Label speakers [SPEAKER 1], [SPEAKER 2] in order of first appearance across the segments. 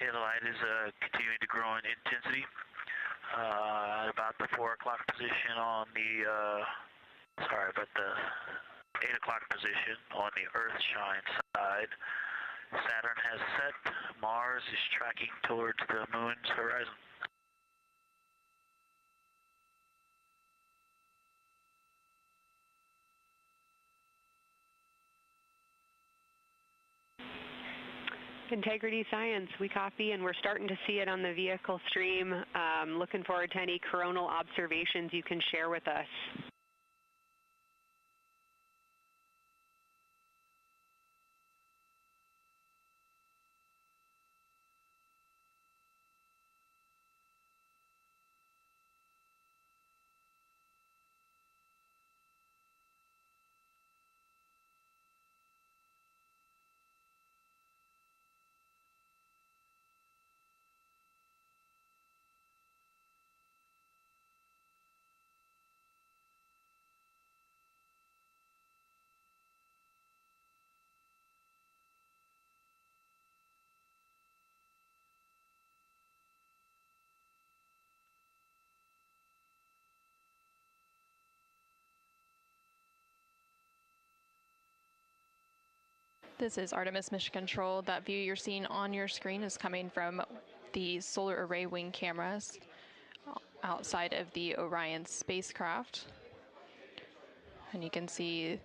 [SPEAKER 1] Okay, the light is continuing to grow in intensity. At about the 4 o'clock position on the, about the 8 o'clock position on the Earthshine side. Saturn has set. Mars is tracking towards the moon's horizon.
[SPEAKER 2] Integrity Science, we copy, and we're starting to see it on the vehicle stream. Looking forward to any coronal observations you can share with us.
[SPEAKER 3] This is Artemis Mission Control. That view you're seeing on your screen is coming from the solar array wing cameras outside of the Orion spacecraft. And you can see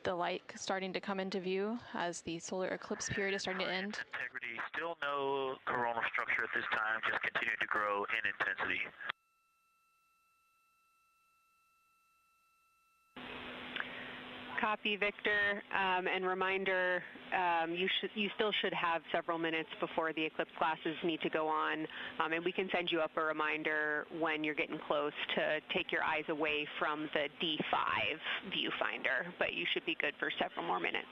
[SPEAKER 3] the light starting to come into view as the solar eclipse period is starting to end.
[SPEAKER 1] Integrity, still no coronal structure at this time, just continue to grow in intensity.
[SPEAKER 2] Copy, Victor, and reminder, you still should have several minutes before the eclipse classes need to go on, and we can send you up a reminder when you're getting close to take your eyes away from the D5 viewfinder, but you should be good for several more minutes.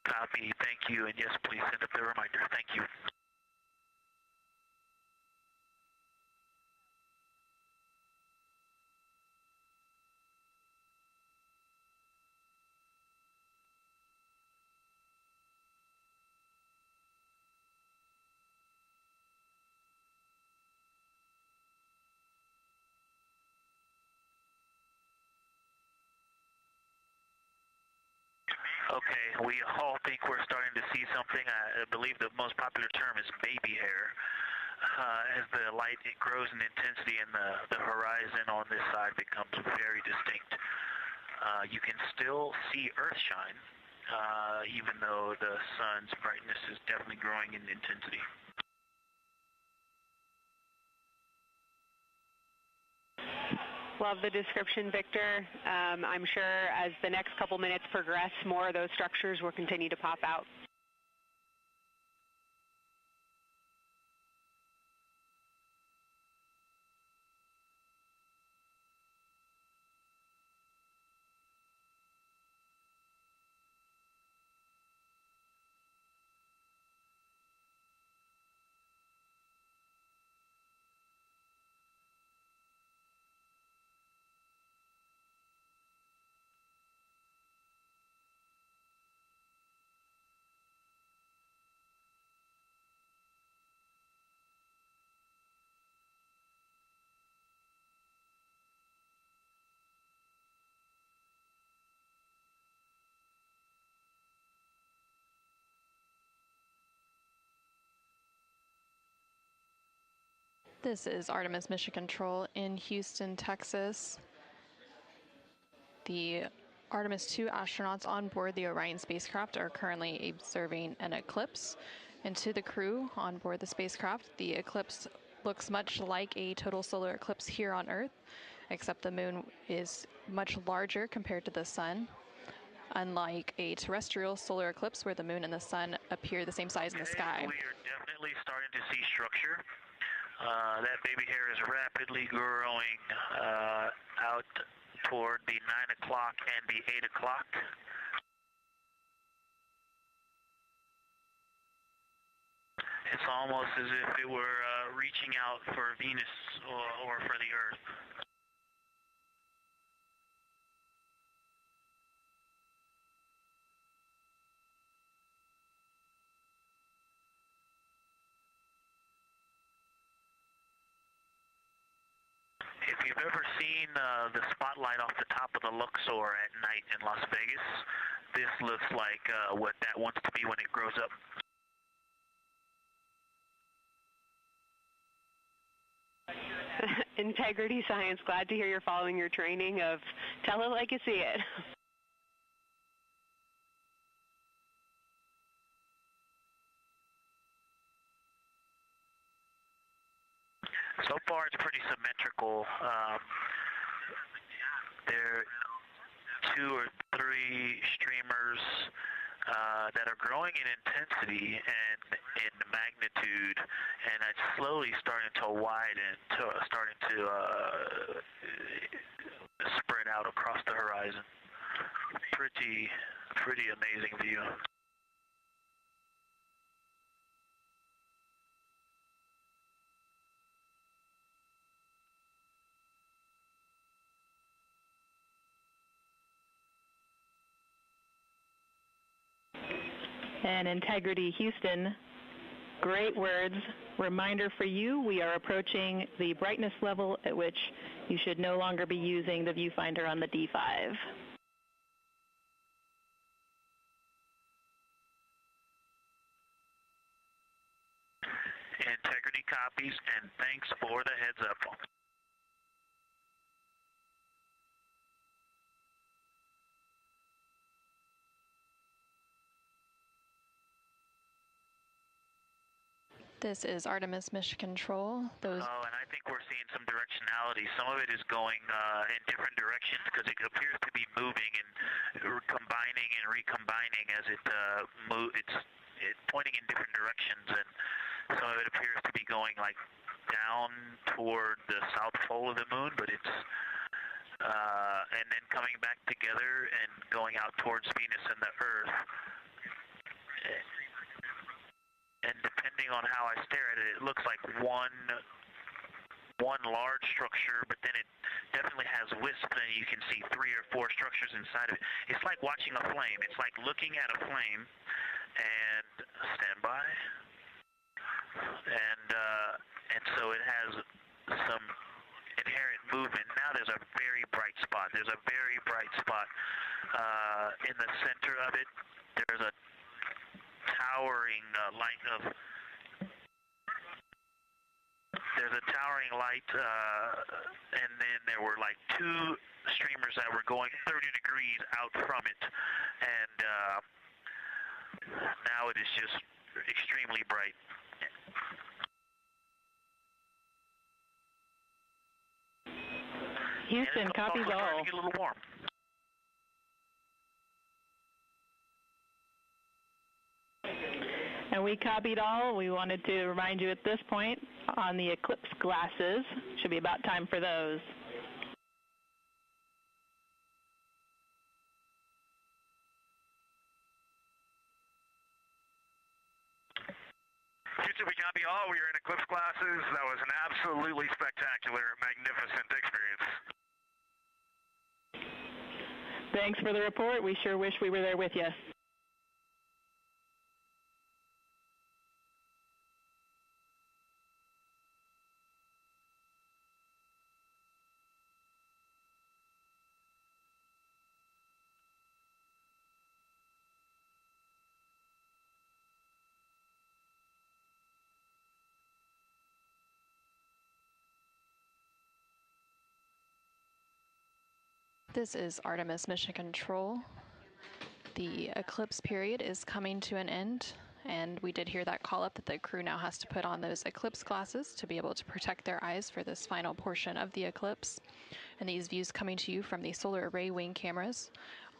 [SPEAKER 1] Copy, thank you, and yes, please send up the reminder. Thank you. Okay, we all think we're starting to see something. I believe the most popular term is baby hair. As the light grows in intensity and the horizon on this side becomes very distinct. You can still see Earthshine, even though the sun's brightness is definitely growing in intensity.
[SPEAKER 2] Love the description, Victor. I'm sure as the next couple minutes progress, more of those structures will continue to pop out.
[SPEAKER 3] This is Artemis Mission Control in Houston, Texas. The Artemis 2 astronauts on board the Orion spacecraft are currently observing an eclipse. And to the crew on board the spacecraft, the eclipse looks much like a total solar eclipse here on Earth, except the moon is much larger compared to the sun, unlike a terrestrial solar eclipse where the moon and the sun appear the same size in the sky.
[SPEAKER 1] We are definitely starting to see structure. That baby hair is rapidly growing out toward the 9 o'clock and the 8 o'clock. It's almost as if it were reaching out for Venus or for the Earth. you've ever seen the spotlight off the top of the Luxor at night in Las Vegas, this looks like what that wants to be when it grows up.
[SPEAKER 2] Integrity Science, glad to hear you're following your training of tell it like you see it.
[SPEAKER 1] So far, it's pretty symmetrical. There are 2 or 3 streamers that are growing in intensity and in magnitude, and it's slowly starting to widen, starting to spread out across the horizon. Pretty amazing view.
[SPEAKER 4] And Integrity Houston, great words. Reminder for you, we are approaching the brightness level at which you should no longer be using the viewfinder on the D5.
[SPEAKER 1] Integrity copies, and thanks for the heads up.
[SPEAKER 3] This is Artemis Mission Control.
[SPEAKER 1] And I think we're seeing some directionality. Some of it is going in different directions because it appears to be moving and combining and recombining as it it's pointing in different directions, and some of it appears to be going like down toward the south pole of the moon, but it's and then coming back together and going out towards Venus and the Earth. And depending on how I stare at it, it looks like one large structure, but then it definitely has wisps, and you can see 3 or 4 structures inside of it. It's like watching a flame. It's like looking at a flame, and stand by. And so it has some inherent movement. Now there's a very bright spot. There's a very bright spot in the center of it. There's a towering light of and then there were like 2 streamers that were going 30 degrees out from it, and now it is just extremely bright.
[SPEAKER 4] Houston, copies all.
[SPEAKER 1] Starting to get a little warm.
[SPEAKER 4] And we copied all. We wanted to remind you at this point on the Eclipse glasses. Should be about time for those.
[SPEAKER 5] Houston, we copy all. We are in Eclipse glasses. That was an absolutely spectacular, magnificent experience.
[SPEAKER 4] Thanks for the report. We sure wish we were there with you.
[SPEAKER 3] This is Artemis Mission Control. The eclipse period is coming to an end, and we did hear that call up that the crew now has to put on those eclipse glasses to be able to protect their eyes for this final portion of the eclipse. And these views coming to you from the solar array wing cameras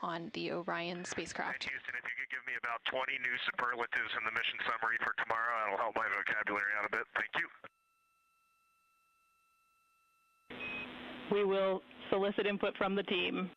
[SPEAKER 3] on the Orion spacecraft.
[SPEAKER 5] And Houston, if you could give me about 20 new superlatives in the mission summary for tomorrow, that'll help my vocabulary out a bit. Thank you.
[SPEAKER 4] We will solicit input from the team.